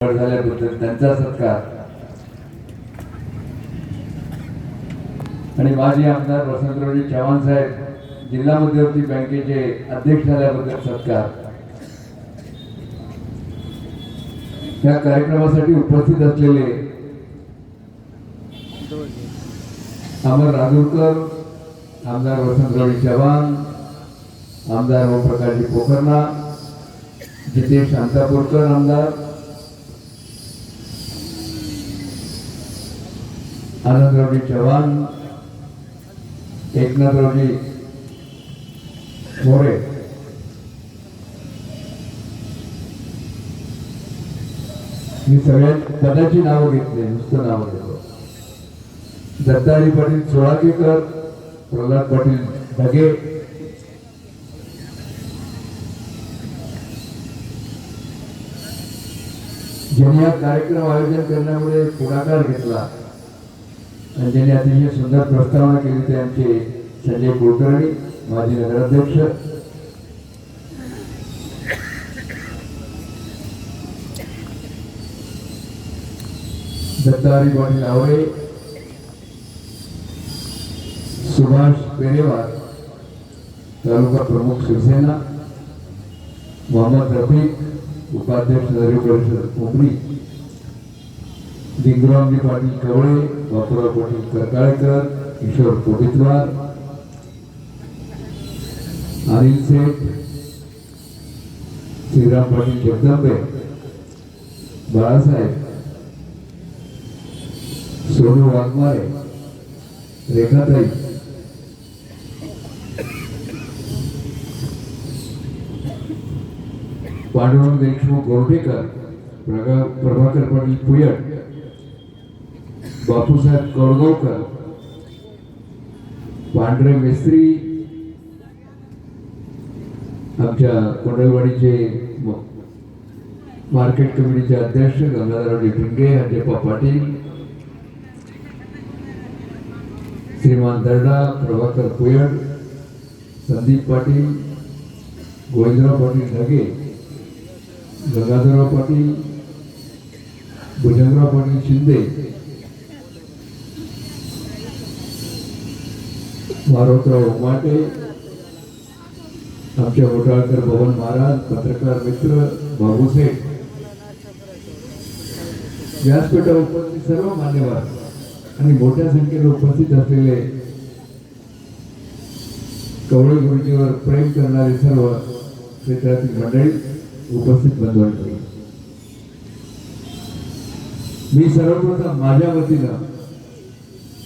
झाल्याबद्दल त्यांचा सत्कार आणि माजी आमदार वसंतरावजी चव्हाण साहेब जिल्हा मध्यवर्ती बँकेचे अध्यक्ष झाल्याबद्दल सत्कार। या कार्यक्रमासाठी उपस्थित असलेले अमर राजूरकर, आमदार वसंतरावजी चव्हाण, आमदार ओमप्रकाशजी पोखरना, जितेश शांतापूरकर आमदार, आनंदरावजी चव्हाण, एकनाथरावजी मोरे, मी सगळ्या पदाची नावं घेतली, नुसतं नाव घेतो। दत्ताजी पाटील सोळाकेकर, प्रल्हाद पाटील ढगे, ज्यांनी हा कार्यक्रम आयोजन करण्यामुळे पुढाकार घेतला आणि ज्यांनी अतिशय सुंदर प्रस्तावना केली ते आमचे संजय कुलकर्णी, माजी नगराध्यक्ष, दत्ताजी पाटील आवळे, सुभाष पेरेवार, तालुका प्रमुख शिवसेना, मोहम्मद रफीक, उपाध्यक्ष नगरी परिषद उमरी, दिग्रामजी पाटील कवळे, बापूराव पाटील करकाळकर, किशोर कोटितवार, अनिल सेठ, श्रीराम पाटील जगदंबे, बाळासाहेब, सोनू वाघमारे, रेखाताई, पांडुरंग देशमुख गोरठेकर, प्रभाकर पाटील पुयट, बापूसाहेब कौडगावकर, पांढरे मेस्त्री, आमच्या कोंडलवाडीचे मार्केट कमिटीचे अध्यक्ष गंगाधररावजी भिंगे, अंजप्पा पाटील, श्रीमान दर्डा, प्रभाकर पुयट, संदीप पाटील, गोविंदराव पाटील ढगे, गंगाधरराव पाटील, भुजंगराव पाटील शिंदे, मारोतराव उमाटे, आमचे घोटाळकर भवन महाराज, पत्रकार मित्र बाबूसेठ, व्यासपीठावर उपस्थित सर्व मान्यवर आणि मोठ्या संख्येने उपस्थित असलेले कवळे गुरुजीवर प्रेम करणारे सर्व क्षेत्रातील मंडळी, उपस्थित बंधूंनी, मी सर्वप्रथम माझ्या वतीनं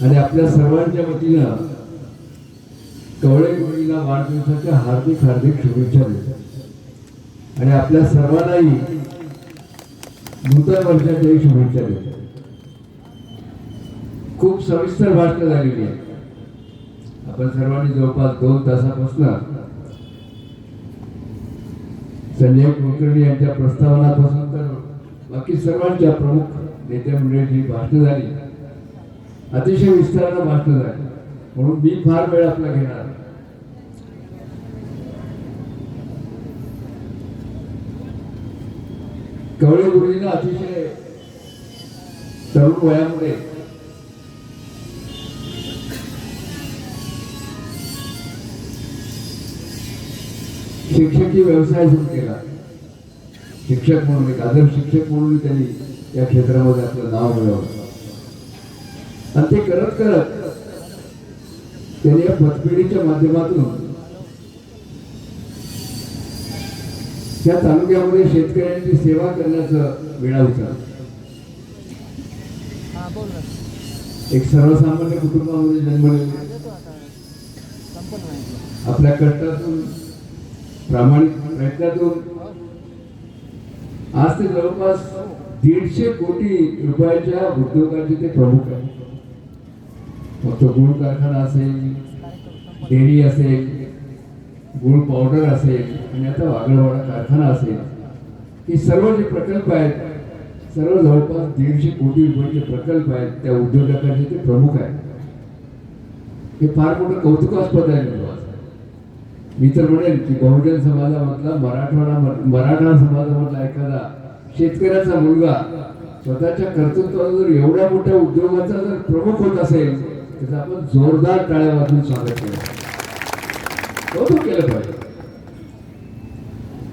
आणि आपल्या सर्वांच्या वतीनं कवळे गुरुजीला वाढदिवसाच्या हार्दिक हार्दिक शुभेच्छा देतो आणि आपल्या सर्वांनाही नूतन वर्षाच्याही शुभेच्छा देतो। खूप सविस्तर भाषण झालेली आहे, आपण सर्वांनी जवळपास 2 तासापासून संजय कुलकर्णी यांच्या प्रस्तावनापासून तर बाकी सर्वांच्या प्रमुख नेत्या मंडळींची भाषण झाली, अतिशय विस्तारानं भाषण झाली, म्हणून मी फार वेळ आपला घेणार। कवळे गुरुजींना अतिशय तरुण वयामध्ये शिक्षकीय व्यवसाय सुरू केला, शिक्षक म्हणून, एक आदर्श शिक्षक म्हणून त्यांनी या क्षेत्रामध्ये आपलं नाव मिळवलं आणि ते करत करत त्यांनी या पतपेढीच्या माध्यमातून या तालुक्यामध्ये शेतकऱ्यांची सेवा करण्याचं वेळा उचलला। एक सर्वसामान्य कुटुंबामध्ये जन्मलेले, आपल्या कष्टातून प्रामाणिक प्रयत्नातून आज ते जवळपास 150 कोटी रुपयाच्या उद्योगाचे ते प्रमुख आहेत। मग तो गुळ कारखाना असेल, डेअरी असेल, गुळ पावडर असेल आणि आता वागळवाडा कारखाना असेल, हे सर्व जे प्रकल्प आहेत, सर्व जवळपास 150 कोटी रुपयाचे प्रकल्प आहेत, त्या उद्योजकांचे ते प्रमुख आहेत। हे फार मोठं कौतुकास्पद आहे। मी तर म्हणेन की बहुजन समाजामधला मराठा समाजामधला एखादा शेतकऱ्याचा मुलगा स्वतःच्या कर्तृत्वाला जर एवढ्या मोठ्या उद्योगाचा जर प्रमुख होत असेल तर आपण जोरदार टाळ्या वाजवून स्वागत केलं, कौतुक केलं पाहिजे.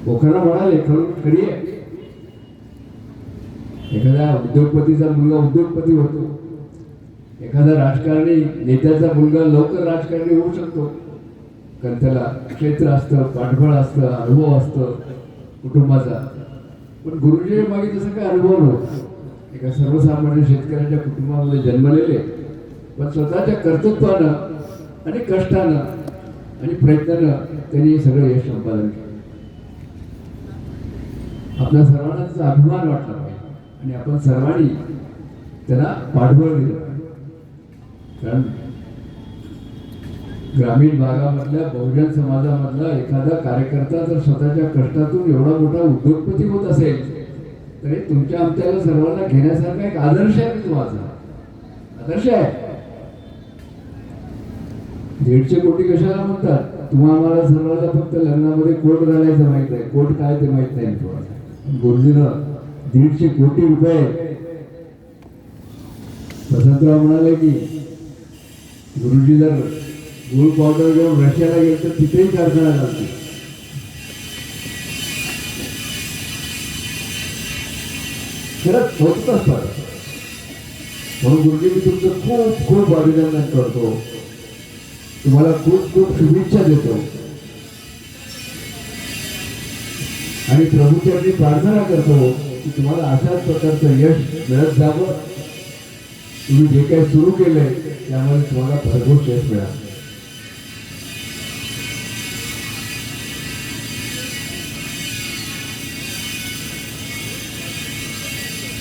पोखरा म्हणाले खरी आहे, एखाद्या उद्योगपतीचा मुलगा उद्योगपती होतो, एखादा राजकारणी नेत्याचा मुलगा लवकर राजकारणी होऊ शकतो, कारण त्याला क्षेत्र असतं, पाठबळ असतं, अनुभव असतं कुटुंबाचा. पण गुरुजी मागे तसं काय अनुभव नव्हता. एका सर्वसामान्य शेतकऱ्याच्या कुटुंबामध्ये जन्मलेले, पण स्वतःच्या कर्तृत्वानं आणि कष्टानं आणि प्रयत्नानं त्यांनी सगळं यश संपादन केलं. आपल्या सर्वांना त्याचा अभिमान वाटला पाहिजे आणि आपण सर्वांनी त्याला पाठबळ दिलं पाहिजे. कारण ग्रामीण भागामधल्या बहुजन समाजामधला एखादा कार्यकर्ता जर स्वतःच्या कष्टातून एवढा मोठा उद्योगपती होत असेल तर तुमच्या आमच्याला सर्वांना घेण्यासारखा एक आदर्श आहे. तुम्हाला आदर्श आहे. 150 कोटी कशाला म्हणतात? तुम्हाला सर्वांना फक्त लग्नामध्ये कोट घालायचं माहित आहे, कोट काय ते माहित नाही. तुम्हाला गुरुजीनं 150 कोटी रुपये, वसंतराव म्हणाले की गुरुजी जर गुळ पावडर घेऊन रशियाला गेले तर तिथेही कारखाना लागतो. खरंच होतच असतात. म्हणून गुरुजी मी तुमचं खूप खूप अभिनंदन करतो, तुम्हाला खूप खूप शुभेच्छा देतो आणि प्रभूचरणी प्रार्थना करतो की तुम्हाला अशाच प्रकारचं यश मिळत जावं. तुम्ही जे काही सुरू केलंय त्यामुळे तुम्हाला भरघोस यश मिळालं.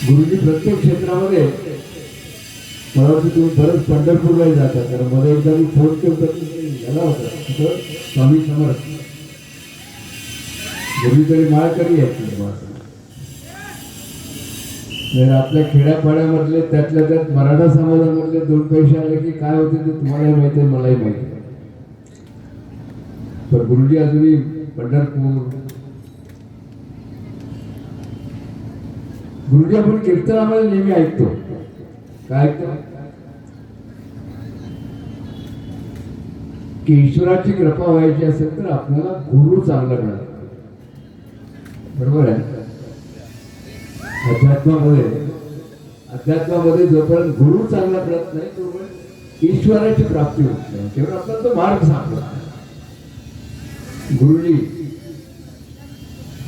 गुरुजी प्रत्येक क्षेत्रामध्ये, मला वाटतं तुम्ही परत पंढरपूरलाही जाता, कारण मध्ये एकदा मी फोन केला होता तिथं स्वामी समर्थ गुरुजी तरी माळकरी आहेत. जर आपल्या खेड्यापाड्यामधले त्यातल्या त्यात मराठा समाजामधले 2 पैसे आले की काय होते ते तुम्हालाही माहिती आहे, मलाही माहिती आहे. पण गुरुजी अजूनही पंढरपूर, गुरुजी आपण कीर्तन आम्हाला नेहमी ऐकतो. काय ऐकतो की ईश्वराची कृपा व्हायची असेल तर आपल्याला गुरु चांगला मिळाला. बरोबर आहे. अध्यात्मामध्ये जोपर्यंत गुरु चांगला मिळत नाही तोपर्यंत ईश्वराची प्राप्ती होत नाही, तेव्हा आपल्याला तो मार्ग सापडला. गुरुजी,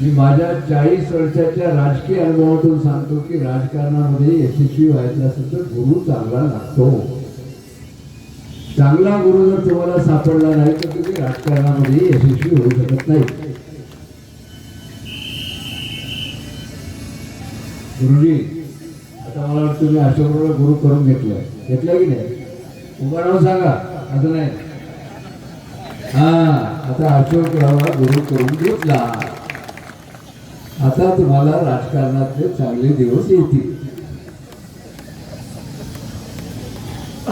मी माझ्या 40 वर्षाच्या राजकीय अनुभवातून सांगतो की राजकारणामध्ये यशस्वी व्हायचं असेल तर गुरु चांगला लागतो. चांगला गुरु जर तुम्हाला सापडला नाही तर तुम्ही राजकारणामध्ये यशस्वी होऊ शकत नाही. गुरुजी, आता मला वाटतं तुम्ही अशोकरावला गुरु करून घेतलंय की नाही? उभं राहून सांगा. असं नाही. आता अशोकरावला गुरु करून घेतला. आता तुम्हाला राजकारणातले चांगले दिवस येतील.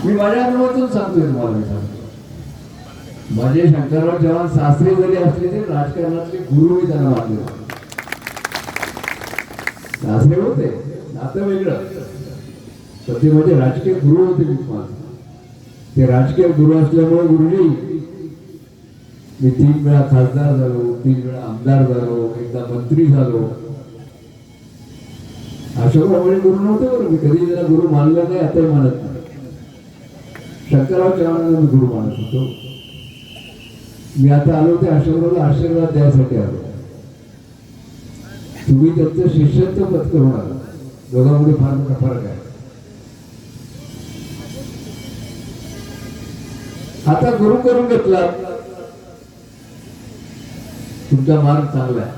मी माझ्या अनुभवातून सांगतोय तुम्हाला. मी सांगतो माझे शंकरराव चव्हाण सासरे जरी असले तरी राजकारणातले गुरु मी त्यांना मानले. सासरे होते, नातं वेगळं, तर ते माझे राजकीय गुरु होते. ते राजकीय गुरु असल्यामुळे गुरुजी मी 3 वेळा खासदार झालो, 3 वेळा आमदार झालो, एकदा मंत्री झालो. अशोकराव गुरु नव्हते बरं, मी कधी त्याला गुरु मानलं नाही, आताही मानत नाही. शंकरराव चव्हाणांना मी गुरु मानत होतो. मी आता आलो ते अशोकरावला आशीर्वाद द्यायसाठी आलो. तुम्ही त्यांचं शिष्यत्व पत्करून आला. दोघांमध्ये फार मोठा फरक आहे. आता गुरु करून घेतला, तुमचा मार्ग चांगला आहे.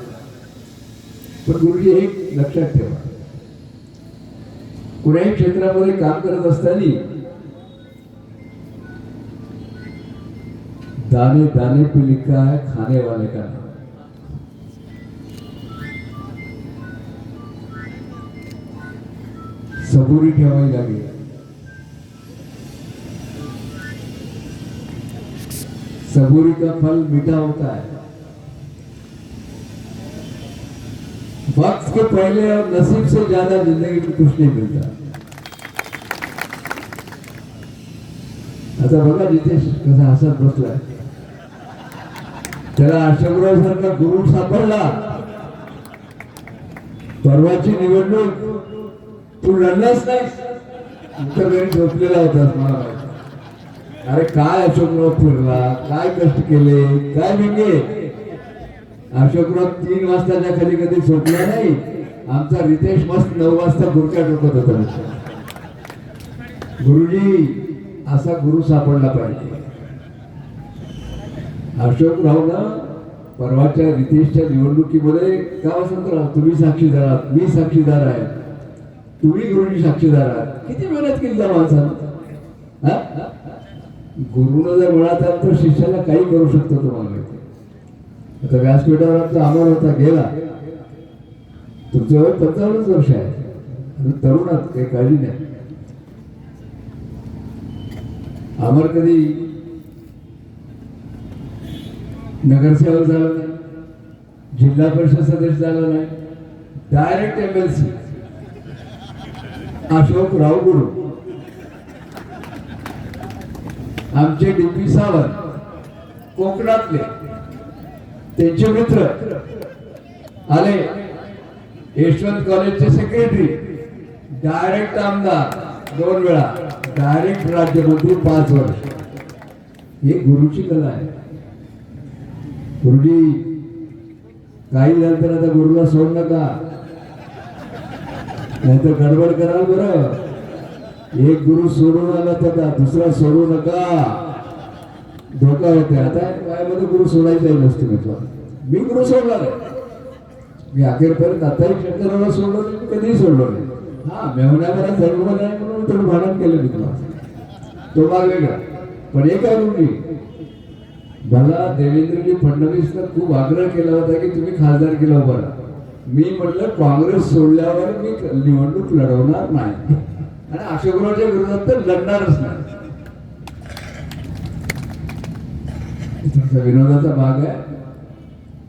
पण गुरुजी एक लक्षात ठेवा, कुठल्याही क्षेत्रामध्ये काम करत असताना दाने दाने पे लिखा है खाने वाले का नाम. सबुरी ठेवावी लागेल. सबुरी का फल मीठा होता है. वक्त वक्त के पहले और नसीब से ज्यादा जिंदगी में कुछ नहीं मिलता. आता बघा जितेश कसा हसत बसलाय. त्याला अशोकराव सारखा गुरु सापडला. परवाची निवडणूक तू लढलाच नाही, तुमच्या घरी झोपलेला होतास. मला माहिती. अरे काय अशोकराव फिरला, काय कष्ट केले, काय वेगळे. अशोकराव 3 वाजताच्या खाली कधी झोपला नाही. आमचा रितेश मस्त 9 वाजता गुरक्या टोकत होता. गुरुजी असा गुरु सापडला पाहिजे. अशोकरावला परवाच्या रितेशच्या निवडणुकीमध्ये का वसंतराव तुम्ही साक्षीदार आहात, मी साक्षीदार आहे, तुम्ही गुरुजी साक्षीदार आहात. किती मेहनत केली त्या माणसानं. गुरुनं जर मुळात आला तर शिष्याला काही करू शकतो. तुम्हाला माहिती. आता व्यासपीठावर आमचा अमर होता गेला. तुमचं वय 55 वर्ष आहे, तरुणात काही काळजी नाही. अमर कधी नगरसेवक झाला नाही, जिल्हा परिषद सदस्य झाला नाही, डायरेक्ट MLC. अशोकराव गुरु आमचे DP सावंत कोकणातले, त्यांचे मित्र आले. यशवंत कॉलेजचे सेक्रेटरी, डायरेक्ट आमदार 2 वेळा, डायरेक्ट राज्यमंत्री 5 वर्ष. हे गुरुची कला आहे. गुरुजी काही झालं तर आता गुरुला सोड नका, नाहीतर गडबड कराल. बरं, एक गुरु सोडून आला तर दुसरा सोडू नका, धोका होते. आता वयामध्ये गुरु सोडायचा नसतो. मी गुरु सोडला नाही. मी अखेरपर्यंत आताही शंकराला सोडलो नाही, कधीही सोडलो नाही. हा मेहण्यावर जन्म नाही म्हणून थोडं भांडण केलं मी तुम्हाला, तो भाग वेगळा. पण एक आहे गुरुजी, मला देवेंद्रजी फडणवीसनं खूप आग्रह केला होता की तुम्ही खासदारकीला उभा राहा. मी म्हटलं काँग्रेस सोडल्यावर मी निवडणूक लढवणार नाही आणि अशोकरावच्या विरोधात तर लढणारच नाही. विनोदाचा भाग आहे.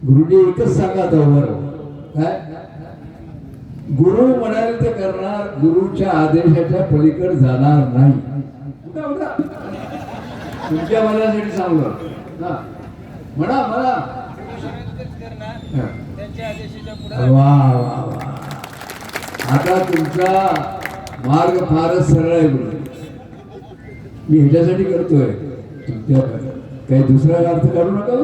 गुरुजी एकच सांगा आता उभं राहू. काय गुरु म्हणाले ते करणार, गुरुच्या आदेशाच्या पलीकडे जाणार नाही. तुमच्या मनासाठी सांगलं म्हणा म्हणा. वा वा वा. आता तुमचा मार्ग फारच सरळ आहे गुरु. मी ह्याच्यासाठी करतोय, तुमच्या काही दुसरा अर्थ काढू नका.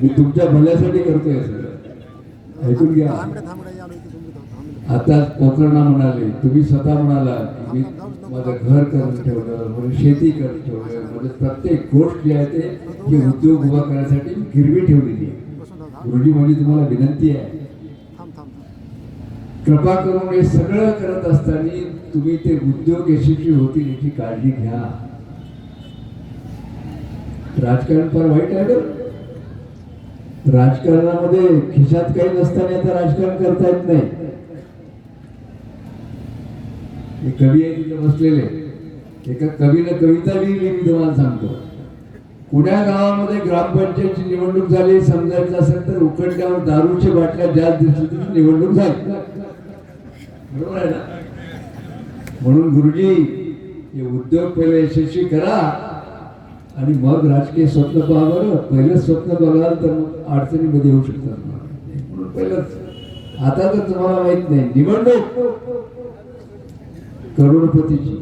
मी तुमच्या भल्यासाठी करतोय सगळं. ऐकून घ्या. आता पोखरणा म्हणाले, तुम्ही स्वतः म्हणाला की मी माझं घर करून ठेवलं, म्हणजे शेती करून ठेवलं, म्हणजे प्रत्येक गोष्ट जी आहे ते ही उद्योग उभा करण्यासाठी गिरवी ठेवलेली आहे. गुरुजी माझी तुम्हाला विनंती आहे, कृपा करून हे सगळं करत असताना तुम्ही ते उद्योग यशस्वी होतील याची काळजी घ्या. राजकारण फार वाईट आहे. राजकारणामध्ये खिशात काही नसताना आता राजकारण करता येत नाही. हे कवी आहे तिथे बसलेले, एका कवीनं कविता लिहिली, मी तुम्हाला सांगतो. पुण्या गावामध्ये ग्रामपंचायतची निवडणूक झाली, समजायचं असेल तर उकड्यावर दारूच्या बाटल्या जास्त दिसली निवडणूक झाली. बरोबर आहे ना. म्हणून गुरुजी हे उद्योग पहिले यशस्वी करा आणि मग राजकीय स्वप्न पहा. बरं, पहिलं स्वप्न बघाल तर मग अडचणीमध्ये येऊ शकतात. म्हणून पहिलंच आता तर तुम्हाला माहित नाही, निवडणूक करोडपतीची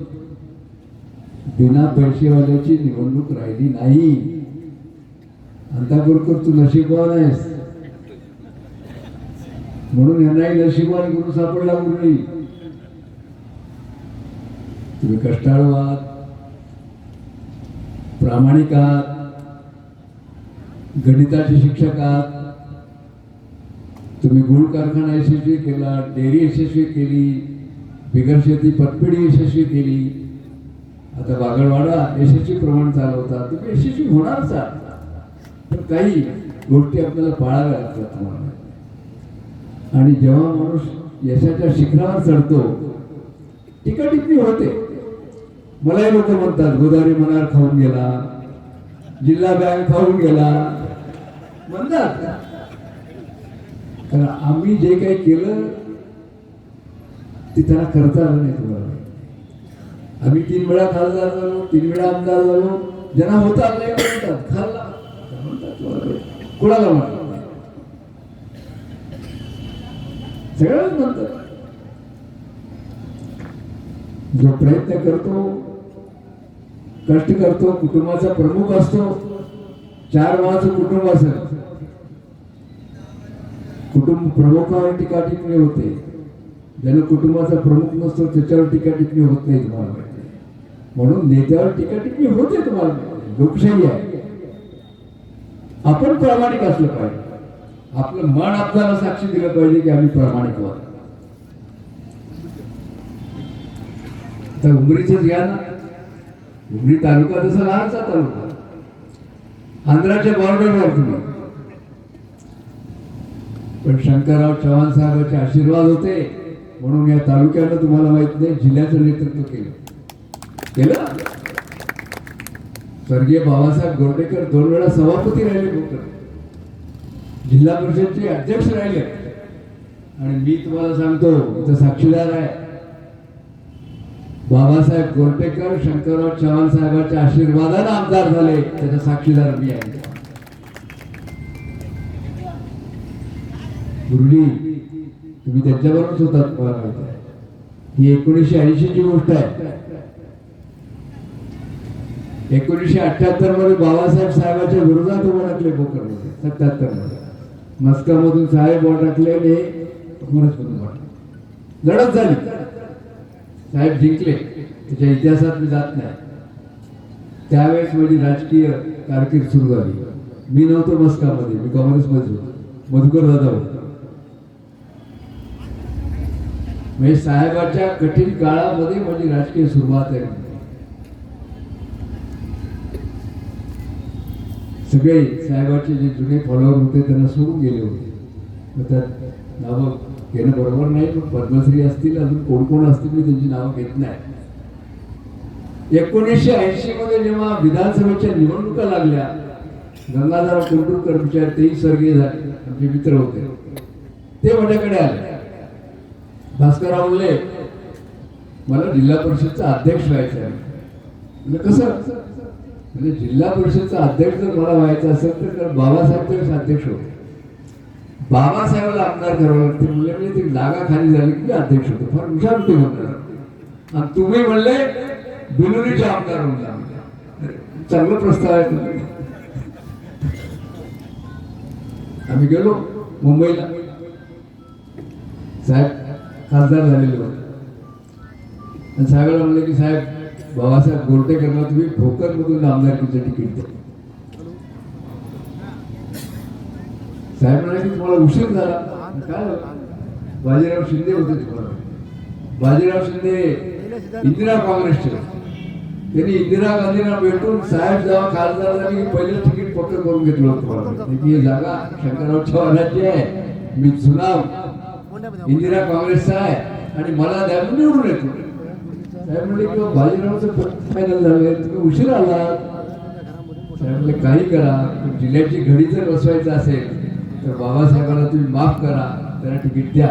बिना पैसेवाल्याची निवडणूक राहिली नाही. अंतापूरकर तू नशीबवान आहेस म्हणून यांनाही नशीबवान गुरु सापडला. गुरुजी तुम्ही कष्टाळू आहात, प्रामाणिक आहात, गणिताचे शिक्षक आहात. तुम्ही गुळ कारखाना यशस्वी केला, डेअरी यशस्वी केली, बिगर शेती पतपेढी यशस्वी केली, आता बागलवाडा यशस्वी प्रमाण चालवता. तुम्ही यशस्वी होणारच आहात, पण काही गोष्टी आपल्याला पाळाव्या लागतात तुम्हाला. आणि जेव्हा माणूस यशाच्या शिखरावर चढतो टीका टिप्पणी होते. मलाही लोक म्हणतात गोदावरी मनार खाऊन गेला, जिल्हा बँक खाऊन गेला म्हणतात. कारण आम्ही जे काही केलं ते त्यांना करता आलं नाही. तुम्हाला आम्ही 3 वेळा खासदार झालो, 3 वेळा आमदार झालो, ज्यांना होता आलं नाही म्हणतात खाल्ला म्हणतात, कुणाला म्हणतात सगळ्याच म्हणतात. जो प्रयत्न करतो, कष्ट करतो, कुटुंबाचा प्रमुख असतो, 4 माणसं कुटुंब असेल, कुटुंब प्रमुखावर टीका टिप्पणी होते. ज्यानं कुटुंबाचा प्रमुख नसतो त्याच्यावर टीका टिप्पणी होत नाही. तुम्हाला माहिती, म्हणून नेत्यावर टीका टिप्पणी होते. तुम्हाला लोकशाही आहे. आपण प्रामाणिक असलं पाहिजे. आपलं मन आपल्याला साक्षी दिलं पाहिजे की आम्ही प्रामाणिक आहोत. तर उमरीच घ्या ना. उमरी तालुका तसा लहानसा तालुका, आंध्राच्या बॉर्डरवर तुम्ही, पण शंकरराव चव्हाण साहेबांचे आशीर्वाद होते म्हणून या तालुक्यानं तुम्हाला माहित नाही जिल्ह्याचं नेतृत्व केलं. स्वर्गीय बाबासाहेब गोरडेकर 2 वेळा सभापती राहिले, जिल्हा परिषदचे अध्यक्ष राहिले. आणि मी तुम्हाला सांगतो, इथं साक्षीदार आहे, बाबासाहेब गोरडेकर शंकरराव चव्हाण साहेबांच्या आशीर्वादाने आमदार झाले, त्याचा साक्षीदार मी आहे. गुरुजी तुम्ही त्यांच्याबरोबरच होतात, मला माहिती आहे. ही 1980 ची गोष्ट आहे. 1978 मध्ये बाबासाहेब साहेबांच्या विरोधात उभं टाकले भोकरमध्ये. 77 मध्ये मस्कामधून साहेब उभं टाकले आणि काँग्रेसमधून लढत झाली. साहेब जिंकले. त्याच्या इतिहासात मी जात नाही. त्यावेळेस माझी राजकीय कारकीर्द सुरू झाली. मी नव्हतो मस्कामध्ये, मी काँग्रेसमध्ये होतो. मधुकर दादा होतो. म्हणजे साहेबांच्या कठीण काळामध्ये माझी राजकीय सुरुवात आहे. सगळे साहेबांचे जे जुने फॉलोअर होते त्यांना सोडून गेले होते. मग त्यात नावं घेणं बरोबर नाही, पण पद्मश्री असतील, अजून कोण कोण असतील, मी त्यांची नावं घेत नाही. 1980 मध्ये जेव्हा विधानसभेच्या निवडणुका लागल्या, गंगाधरराव कुंटूरकर विचार, तेही स्वर्गीय झाले, आमचे मित्र होते, ते माझ्याकडे आले. भास्करराव म्हणले मला जिल्हा परिषदचा अध्यक्ष व्हायचं आहे. म्हणजे कसं, म्हणजे जिल्हा परिषदचा अध्यक्ष जर मला व्हायचं असेल तर बाबासाहेब तरी अध्यक्ष होते. बाबासाहेबांना आमदार करावं लागते. म्हणले म्हणजे ती जागा खाली झाली की अध्यक्ष होतो. फार हुशार होते म्हणणार. आणि तुम्ही म्हणले बिलोलीचे आमदार म्हणला. चांगला प्रस्ताव आहे. आम्ही गेलो मुंबईला. साहेब खासदार झालेले होते. आणि साहेबांना म्हणले की साहेब बाबासाहेब गोरडेकरला तुम्ही भोकरमधून आमदारकीचं तिकीट द्या. साहेब म्हणाले की तुम्हाला उशीर झाला. काय बाजीराव शिंदे होते तुम्हाला. बाजीराव शिंदे इंदिरा काँग्रेसचे. त्यांनी इंदिरा गांधींना भेटून साहेब जेव्हा खासदार झाले की पहिलं तिकीट पक्क करून घेतलं होतं. ही जागा शंकरराव चव्हाणांची आहे, मी जुना इंदिरा काँग्रेसचा आहे आणि मला द्या निवडून येतो. साहेब म्हणले किंवा बाजीरावचं फायनल झालं, तुम्ही उशीर आला. साहेब म्हणले काही करा, जिल्ह्याची घडी जर बसवायचं असेल तर बाबासाहेबांना तुम्ही माफ करा, त्यांना तिकीट द्या.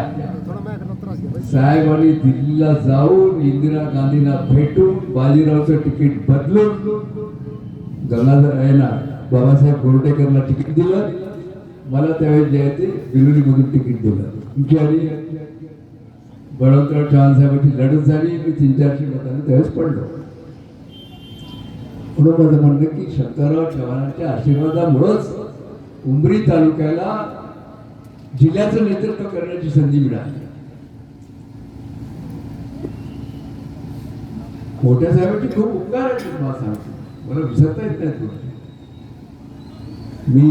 साहेबांनी दिल्लीला जाऊन इंदिरा गांधींना भेटून बाजीरावचं तिकीट बदलून गंगाधर यांना बाबासाहेब गोरडेकरला तिकीट दिलं. मला त्यावेळेस जे आहे ते बिलोलीमधून तिकीट दिलं. तुमची आली बळवंतराव चव्हाण साहेबांची लढत झाली. मी 300-400 मतांनी त्यावेळेस पडलो. म्हणून माझं म्हणणं की शंकरराव चव्हाणांच्या आशीर्वादामुळंच उमरी तालुक्याला जिल्ह्याचं नेतृत्व करण्याची संधी मिळाली. मोठ्या साहेबांची खूप उपकार आहेत मला सांगतो, मला विसरता येत नाहीत गोष्टी. मी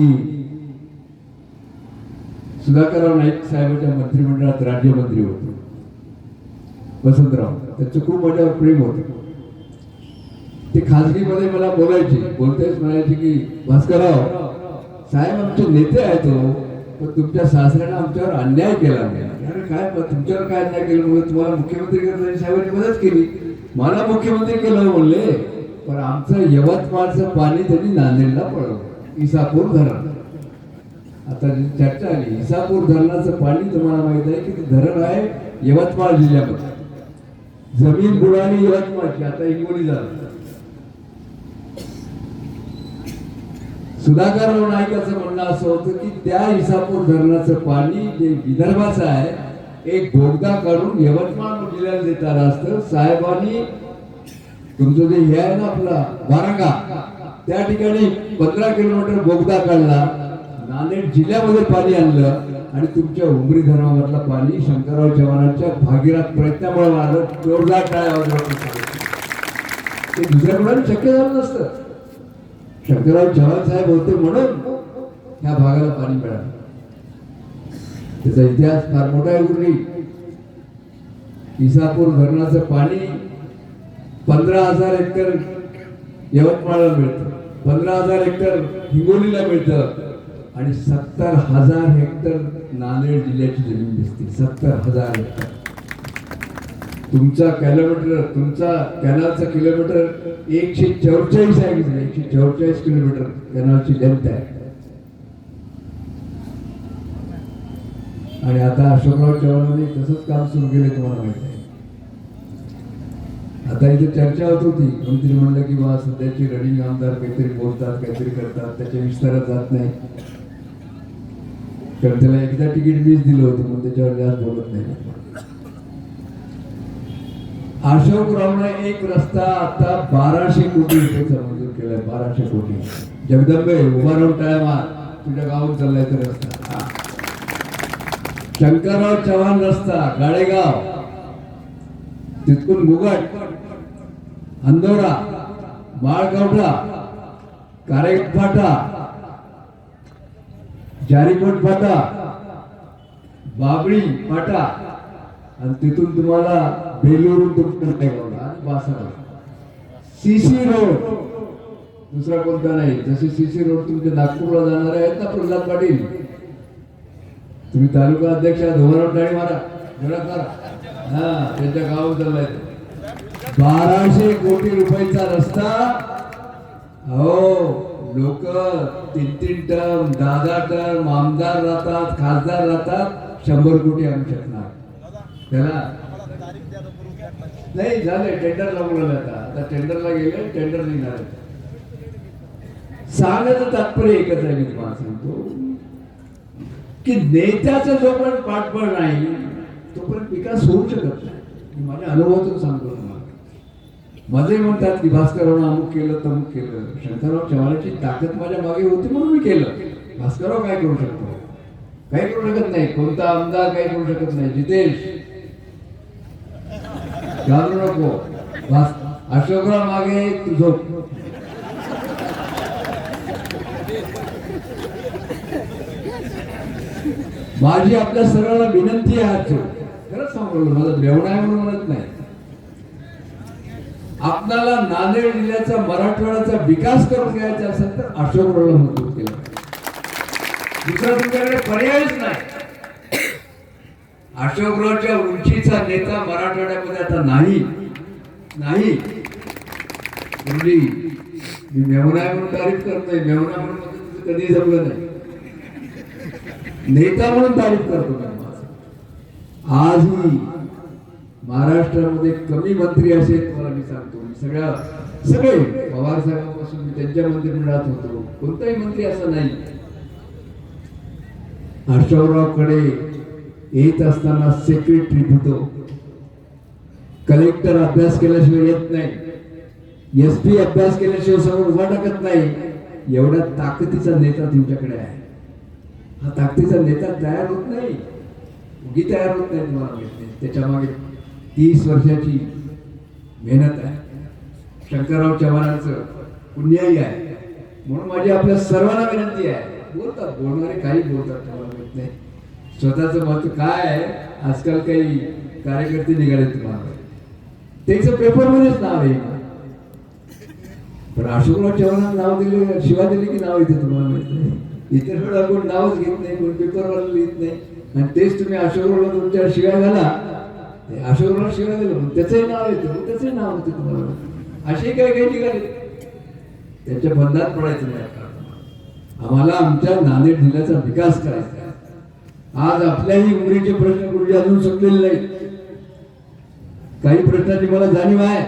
सुधाकरराव नाईक साहेबांच्या मंत्रिमंडळात राज्यमंत्री होतो. वसंतराव त्यांचं खूप माझ्यावर प्रेम होतं. ते खाजगीमध्ये मला बोलतेच म्हणायचे की भास्करराव साहेब आमचे नेते आहेत हो, पण तुमच्या सासऱ्यानं आमच्यावर अन्याय केला. अरे काय तुमच्यावर काय अन्याय केलं म्हणून तुम्हाला मुख्यमंत्री करण्याची साहेबांनी मदत केली, मला मुख्यमंत्री केलं म्हणले, पण आमचं यवतमाळचं पाणी त्यांनी नांदेडला पळवलं, इसापूर धरण. आता जी चर्चा आली, इसापूर धरणाचं पाणी तुम्हाला माहित आहे की ते धरण आहे यवतमाळ जिल्ह्यामध्ये. जमीन बुडाली यवतमाळची, आता हिंगोली झालं. सुधाकरराव नाईकाचं म्हणणं असं होतं की त्या इसापूर धरणाचं पाणी जे विदर्भाचं आहे, एक बोगदा काढून यवतमाळ जिल्ह्याला देता आलं असतं. साहेबांनी तुमचं जे हे आहे ना आपला वारंगा, त्या ठिकाणी 15 किलोमीटर बोगदा काढला, नांदेड जिल्ह्यामध्ये पाणी आणलं आणि तुमच्या उमरी धरणामधलं पाणी शंकरराव चव्हाणांच्या भागीरथ प्रयत्नामुळे आलं. जोरदार टाळ्या वाजवत. ते दुसऱ्या कोणाला शक्य झालं नसतं. शंकरराव चव्हाण साहेब होते म्हणून ह्या भागाला पाणी मिळालं. त्याचा इतिहास फार मोठा आहे. गुरुजी, इसापूर धरणाचं पाणी 15,000 हेक्टर यवतमाळला मिळतं, 15,000 हेक्टर हिंगोलीला मिळतं आणि 70,000 हेक्टर नांदेड जिल्ह्याची जमीन दिसते. 70,000 हेक्टर. तुमचा किलोमीटर, तुमचा कॅनलचा किलोमीटर 144 आहे. 144 किलोमीटर कॅनलची लेंथ आहे. आणि आता अशोकराव चव्हाणांनी तसंच काम सुरू केले, तुम्हाला माहिती आहे. आता इथे चर्चा होत होती, कोणतरी म्हणलं की बा सध्याचे रनिंग आमदार काहीतरी बोलतात, काहीतरी करतात, त्याच्या विस्तारात जात नाही. कारण त्याला एकदा तिकीट मीच दिलं होतं, म्हणून त्याच्यावर जास्त बोलत नाही. अशोकरावने एक रस्ता आता 1200 कोटी रुपयाचा मंजूर केलाय. 1200 कोटी. जगदंबे उभा राहून टाळ्या मार, तुझ्या गावात चाललाय तर रस्ता. शंकरराव चव्हाण रस्ता गाळेगाव, तिथून मुगट, अंदोरा, माळगावडा, कारेट फाटा, जारीकोट फाटा, बाबळी फाटा आणि तिथून तुम्हाला बेलूर बासाला. सीसी रोड दुसरा कोणता नाही. जसे सीसी रोड तुमच्या नागपूरला जाणारे आहेत ना प्रल्हाद पाटील, तुम्ही तालुका अध्यक्ष धोरण टाळी मारा, जोरात मारा. हा, त्यांच्या गावात चाललाय 1200 कोटी रुपयाचा रस्ता. हो, लोक 3-3 टर्म, 10-10 टर्म आमदार राहतात, खासदार राहतात, 100 कोटी आणू शकणार. त्याला नाही झाले. टेंडर लागून आलं. आता टेंडरला गेले, टेंडर निघाले. सांगायचं तात्पर्य एकच आहे, मी तुम्हाला सांगतो की नेत्याचं जोपर्यंत पाठबळ नाही तोपर्यंत विकास होऊ शकत नाही. माझ्या अनुभवातून सांगतो तुम्हाला. मध्ये म्हणतात की भास्कररावनं अमुक केलं तमुक केलं. शंकरराव चव्हाणांची ताकद माझ्या मागे होती म्हणून मी केलं. भास्करराव काय करू शकतो? काही करू शकत नाही. कोणता आमदार काही करू शकत नाही. जितेश घालू नको. अशोकराव मागे तुझं माझी आपल्या सर्वांना विनंती आहे. हात जोड, खरंच सांगतो, माझा बेवडा आहे म्हणून म्हणत नाही. आपल्याला नांदेड जिल्ह्याचा, मराठवाड्याचा विकास करून घ्यायचा असेल तर अशोकरावला मजबूत केलं. दुसरा तुमच्याकडे पर्यायच नाही. अशोकरावच्या उंचीचा नेता मराठवाड्यामध्ये आता नाही. म्हणजे मी मेहुणा आहे म्हणून तारीफ करत नाही. मेहुणा म्हणून तुझं कधी जमलं नाही. नेता म्हणून तारीफ करतो. आजही महाराष्ट्रामध्ये कमी मंत्री असे तुम्हाला मी सांगतो. सगळे पवार साहेबांपासून मी त्यांच्या मंत्रिमंडळात होतो. कोणताही मंत्री असं नाही. अशोकरावकडे येत असताना सेक्रेटरी होतो. कलेक्टर अभ्यास केल्याशिवाय येत नाही. SP अभ्यास केल्याशिवाय समोर उभा टाकत नाही. एवढा ताकदीचा नेता तुमच्याकडे आहे. हा ताकदीचा नेता तयार होत नाही, उगी तयार होत नाही. तुम्हाला माहित नाही त्याच्या मागे 30 वर्षाची मेहनत आहे. शंकरराव चव्हाणांचं पुण्याई आहे. म्हणून माझी आपल्या सर्वांना विनंती आहे. बोलतात, बोलणारे काही बोलतात, तुम्हाला माहित नाही स्वतःचं मत काय आहे. आजकाल काही कार्यकर्ते निघाले तुम्हाला, त्याचं पेपरमध्येच नाव आहे. पण अशोकराव चव्हाणांना नाव दिले, शिवा दिली की नाव येते तुम्हाला माहित नाही. इतर वेळा कोण नावच घेत नाही, कोण पेपरवाला लिहित नाही. आणि तेच तुम्ही अशोकरावला तुमच्या शिवाय घाला, अशोकराव शिवाय दिलं त्याचंही नाव येतं, त्याचंही नाव होतं तुम्हाला. असे काही काही निघाले, त्यांच्या बंधात पडायचं नाही. आम्हाला आमच्या नांदेड जिल्ह्याचा विकास करायचा आहे. आज आपल्याही उमरीचे प्रश्न गुरुजी अजून सुटलेले नाही. काही प्रश्नांची मला जाणीव आहे.